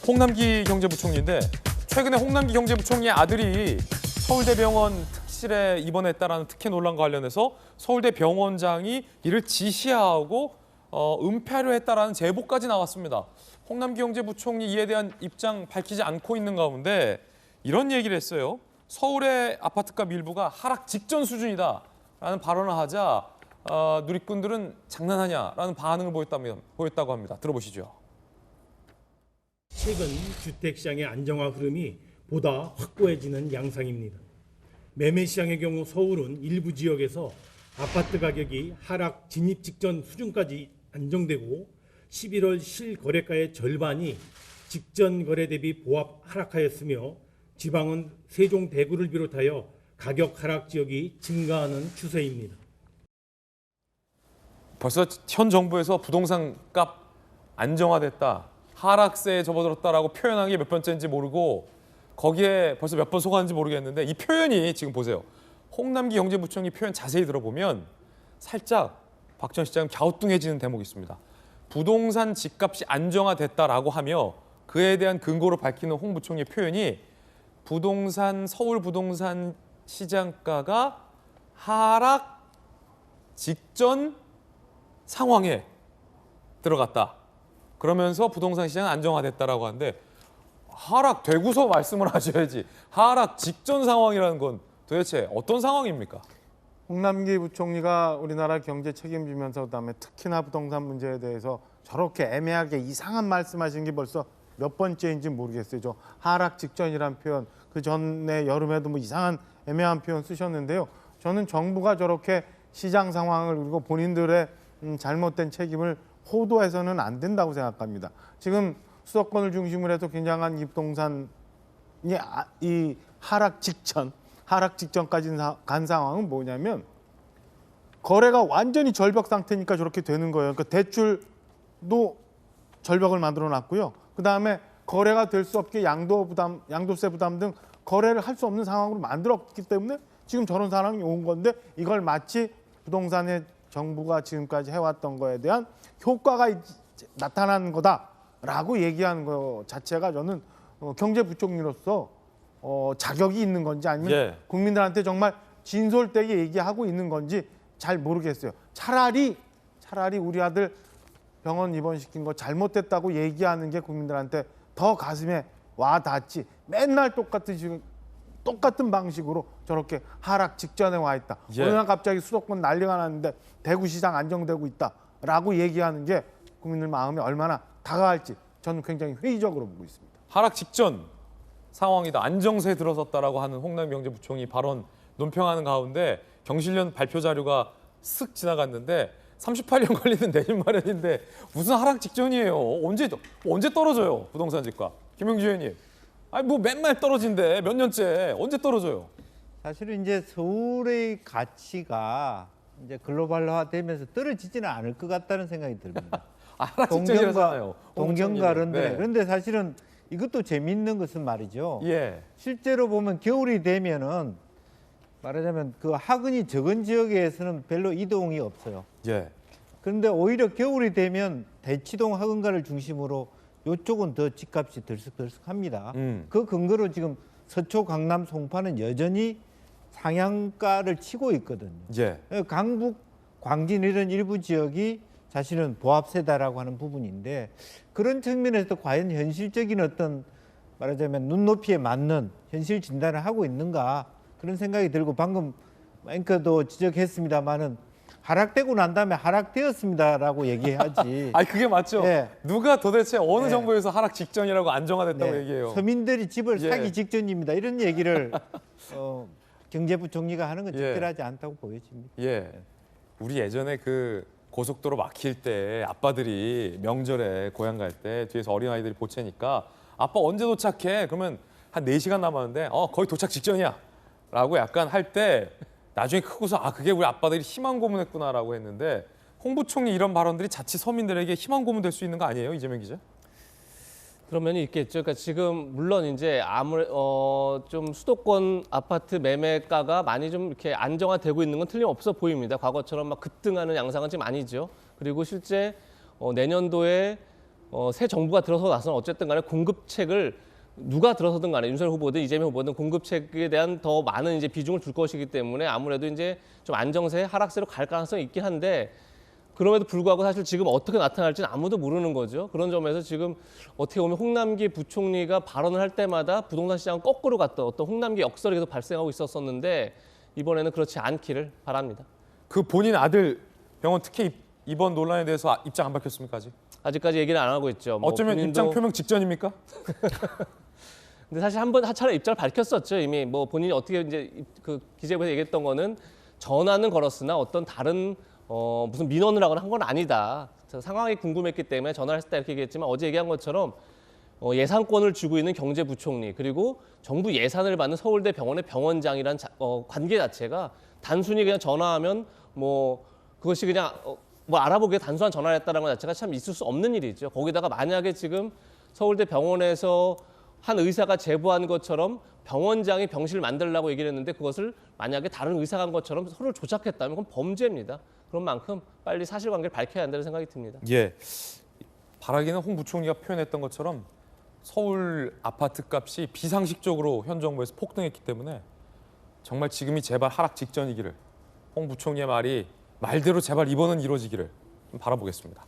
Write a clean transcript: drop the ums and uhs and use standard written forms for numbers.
홍남기 경제부총리인데 최근에 홍남기 경제부총리의 아들이 서울대병원 특실에 입원했다라는 특혜 논란과 관련해서 서울대 병원장이 이를 지시하고 은폐하려 했다라는 제보까지 나왔습니다. 홍남기 경제부총리 이에 대한 입장 밝히지 않고 있는 가운데 이런 얘기를 했어요. 서울의 아파트값 일부가 하락 직전 수준이다라는 발언을 하자 누리꾼들은 장난하냐라는 반응을 보였다고 합니다. 들어보시죠. 최근 주택시장의 안정화 흐름이 보다 확고해지는 양상입니다. 매매시장의 경우 서울은 일부 지역에서 아파트 가격이 하락 진입 직전 수준까지 안정되고 11월 실거래가의 절반이 직전 거래 대비 보합 하락하였으며 지방은 세종, 대구를 비롯하여 가격 하락 지역이 증가하는 추세입니다. 벌써 현 정부에서 부동산 값 안정화됐다, 하락세에 접어들었다라고 표현한 게 몇 번째인지 모르고 거기에 벌써 몇 번 속았는지 모르겠는데 이 표현이 지금 보세요. 홍남기 경제부총리 표현 자세히 들어보면 살짝 박 전 시장 갸우뚱해지는 대목이 있습니다. 부동산 집값이 안정화됐다라고 하며 그에 대한 근거로 밝히는 홍 부총리의 표현이 서울 부동산 시장가가 하락 직전 상황에 들어갔다. 그러면서 부동산 시장은 안정화됐다라고 하는데 하락되고서 말씀을 하셔야지 하락 직전 상황이라는 건 도대체 어떤 상황입니까? 홍남기 부총리가 우리나라 경제 책임지면서 그다음에 특히나 부동산 문제에 대해서 저렇게 애매하게 이상한 말씀하신 게 벌써 몇 번째인지 모르겠어요. 저 하락 직전이란 표현, 그 전에 여름에도 뭐 이상한 애매한 표현 쓰셨는데요. 저는 정부가 저렇게 시장 상황을 그리고 본인들의 잘못된 책임을 호도해서는 안 된다고 생각합니다. 지금 수도권을 중심으로 해서 굉장한 이 부동산이 이 하락 직전까지 간 상황은 뭐냐면 거래가 완전히 절벽 상태니까 저렇게 되는 거예요. 그러니까 대출도 절벽을 만들어 놨고요. 그다음에 거래가 될 수 없게 양도세 부담 등 거래를 할 수 없는 상황으로 만들었기 때문에 지금 저런 상황이 온 건데 이걸 마치 부동산의 정부가 지금까지 해왔던 거에 대한 효과가 나타나는 거다라고 얘기하는 거 자체가 저는 경제부총리로서 자격이 있는 건지 아니면 국민들한테 정말 진솔되게 얘기하고 있는 건지 잘 모르겠어요. 차라리 우리 아들 병원 입원시킨 거 잘못됐다고 얘기하는 게 국민들한테 더 가슴에 와 닿지. 맨날 똑같은 방식으로 저렇게 하락 직전에 와 있다. 어느 날 갑자기 수도권 난리가 났는데 대구시장 안정되고 있다라고 얘기하는 게 국민들 마음에 얼마나 다가갈지 저는 굉장히 회의적으로 보고 있습니다. 하락 직전 상황이다, 안정세에 들어섰다라고 하는 홍남기 경제부총리 발언 논평하는 가운데 경실련 발표 자료가 쓱 지나갔는데 38년 걸리는 내집 마련인데 무슨 하락 직전이에요. 언제 떨어져요 부동산 집값? 김용주 의원님. 아니 뭐 맨날 떨어진대 몇 년째 언제 떨어져요? 사실은 이제 서울의 가치가 이제 글로벌화되면서 떨어지지는 않을 것 같다는 생각이 듭니다. 하락 직전이라잖아요. 동경가른데 네. 그런데 사실은 이것도 재미있는 것은 말이죠. 예. 실제로 보면 겨울이 되면은 말하자면 그 하근이 적은 지역에서는 별로 이동이 없어요. 예. 그런데 오히려 겨울이 되면 대치동 하근가를 중심으로 이쪽은 더 집값이 들썩들썩합니다. 그 근거로 지금 서초, 강남, 송파는 여전히 상향가를 치고 있거든요. 예. 강북, 광진 이런 일부 지역이 사실은 보합세다라고 하는 부분인데 그런 측면에서 과연 현실적인 어떤 말하자면 눈높이에 맞는 현실 진단을 하고 있는가 그런 생각이 들고 방금 앵커도 지적했습니다마는 하락되고 난 다음에 하락되었습니다라고 얘기하지. 아니 그게 맞죠. 네. 누가 도대체 어느 정부에서 하락 직전이라고 안정화됐다고 얘기해요. 서민들이 집을 사기 직전입니다. 이런 얘기를 경제부총리가 하는 건 적절하지 않다고 보여집니다. 예. 우리 예전에 그 고속도로 막힐 때 아빠들이 명절에 고향 갈 때 뒤에서 어린아이들이 보채니까 아빠 언제 도착해? 그러면 한 4시간 남았는데 거의 도착 직전이야 라고 약간 할 때 나중에 크고서 그게 우리 아빠들이 희망 고문했구나라고 했는데 홍 부총리 이런 발언들이 자칫 서민들에게 희망 고문 될 수 있는 거 아니에요? 이재명 기자? 그런 면이 있겠죠. 그러니까 지금 물론 이제 좀 수도권 아파트 매매가가 많이 좀 이렇게 안정화되고 있는 건 틀림없어 보입니다. 과거처럼 막 급등하는 양상은 지금 아니죠. 그리고 실제 내년도에 새 정부가 들어서 나서는 어쨌든 간에 공급책을 누가 들어서든 간에 윤석열 후보든 이재명 후보든 공급책에 대한 더 많은 이제 비중을 둘 것이기 때문에 아무래도 이제 좀 안정세 하락세로 갈 가능성이 있긴 한데 그럼에도 불구하고 사실 지금 어떻게 나타날지는 아무도 모르는 거죠. 그런 점에서 지금 어떻게 보면 홍남기 부총리가 발언을 할 때마다 부동산 시장은 거꾸로 갔던 어떤 홍남기 역설이 계속 발생하고 있었었는데 이번에는 그렇지 않기를 바랍니다. 그 본인 아들 병원 특혜 입원 논란에 대해서 입장 안 밝혔습니까 아직? 아직까지 얘기는 안 하고 있죠. 뭐 어쩌면 본인도- 입장 표명 직전입니까? 근데 사실 한 차례 입장을 밝혔었죠. 이미 뭐 본인이 어떻게 이제 그 기재부에서 얘기했던 거는 전화는 걸었으나 어떤 다른 무슨 민원을 하거나 한 건 아니다. 상황이 궁금했기 때문에 전화를 했다 이렇게 얘기했지만 어제 얘기한 것처럼 예산권을 쥐고 있는 경제부총리 그리고 정부 예산을 받는 서울대 병원의 병원장이란 관계 자체가 단순히 그냥 전화하면 뭐 그것이 그냥 뭐 알아보기에 단순한 전화를 했다는 것 자체가 참 있을 수 없는 일이죠. 거기다가 만약에 지금 서울대 병원에서 한 의사가 제보한 것처럼 병원장이 병실을 만들라고 얘기를 했는데 그것을 만약에 다른 의사가 한 것처럼 서로를 조작했다면 그건 범죄입니다. 그런 만큼 빨리 사실관계를 밝혀야 한다는 생각이 듭니다. 예. 바라기는 홍 부총리가 표현했던 것처럼 서울 아파트 값이 비상식적으로 현 정부에서 폭등했기 때문에 정말 지금이 제발 하락 직전이기를 홍 부총리의 말이 말대로 제발 이번은 이루어지기를 좀 바라보겠습니다.